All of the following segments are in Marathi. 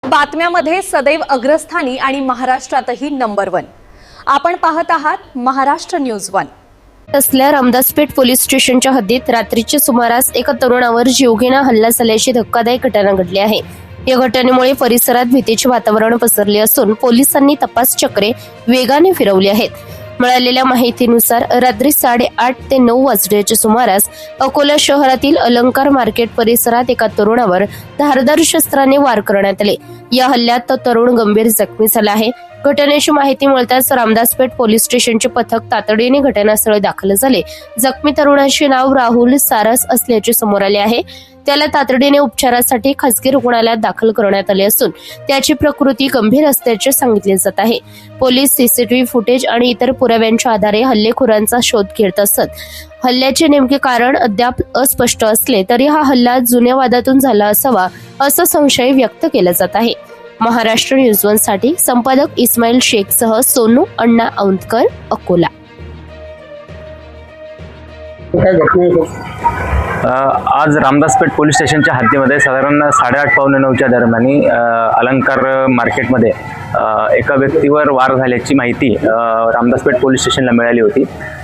बातम्यामध्ये सदैव अग्रस्थानी आणि महाराष्ट्रातही नंबर 1। आपण पाहत आहात महाराष्ट्र न्यूज 1। असल्या रामदासपेठ पोलीस स्टेशनच्या हद्दीत रात्रीच्या सुमारास एका तरुणावर जीवघेणा हल्ला झाल्याची धक्कादायक घटना घडली आहे। या घटनेमुळे परिसरात भीतीचे वातावरण पसरले असून पोलिसांनी तपास चक्रे वेगाने फिरवली आहेत। मिळालेल्या माहितीनुसार रात्री 8:30 ते 9 वाजण्याच्या सुमारास अकोला शहरातील अलंकार मार्केट परिसरात एका तरुणावर धारदार शस्त्राने वार करण्यात आले। या हल्ल्यात तो तरुण गंभीर जखमी झाला आहे। घटनेची माहिती मिळताच रामदासपेठ पोलीस स्टेशनचे पथक तातडीने घटनास्थळी दाखल झाले। जखमी तरुणाचे नाव राहुल सारस असल्याचे समोर आले आहे। त्याला तातडीने उपचारासाठी खासगी रुग्णालयात दाखल करण्यात आले असून त्याची प्रकृती गंभीर असल्याचे सांगितले जात आहे। पोलीस सीसीटीव्ही फुटेज आणि इतर पुराव्यांच्या आधारे हल्लेखोरांचा शोध घेत असत। हल्ल्याचे नेमके कारण अद्याप अस्पष्ट असले तरी हा हल्ला जुन्या वादातून झाला असावा असा संशय व्यक्त केला जात आहे। महाराष्ट्र न्यूज 1 साठी संपादक इस्माईल शेखसह सोनू अण्णा औंधकर, अकोला। आज रामदासपेठ पोलीस स्टेशनच्या हद्दीमध्ये साधारण 8:30 पावणे 9च्या दरम्यान अलंकार मार्केटमध्ये एका व्यक्तीवर वार झाल्याची माहिती रामदासपेठ पोलीस स्टेशनला मिळाली होती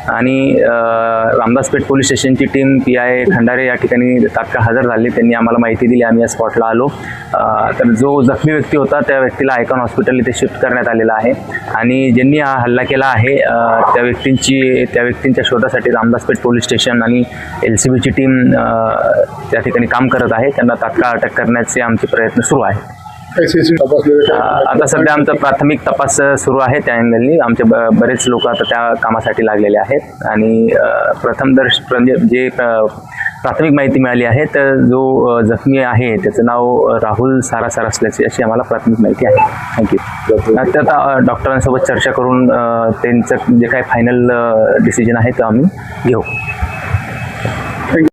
आणि Ramdaspeth police स्टेशनची team PI Khandare या ठिकाणी तात्काळ हजर झाली। त्यांनी आम्हाला माहिती दिली, आम्ही या स्पॉटला आलो। तर जो जखमी व्यक्ती होता त्या व्यक्तीला आयकॉन हॉस्पिटल इथे शिफ्ट करण्यात आलेला आहे आणि ज्यांनी हा हल्ला केला आहे त्या व्यक्तींच्या शोधासाठी रामदासपेठ पोलीस स्टेशन आणि LCBची टीम त्या ठिकाणी काम करत आहे। त्यांना तात्काळ अटक करण्याचे आमचे प्रयत्न सुरू आहेत। आता सध्या आमचा प्राथमिक तपास सुरू आहे। त्या अँगलनी आमचे बरेच लोक आता त्या कामासाठी लागलेले आहेत आणि जे प्राथमिक माहिती मिळाली आहे तर जो जखमी आहे त्याचं नाव राहुल सारस असल्याची अशी आम्हाला प्राथमिक माहिती आहे। थँक्यू। आता डॉक्टरांसोबत चर्चा करून त्यांचं जे काही फायनल डिसिजन आहे ते आम्ही घेऊ।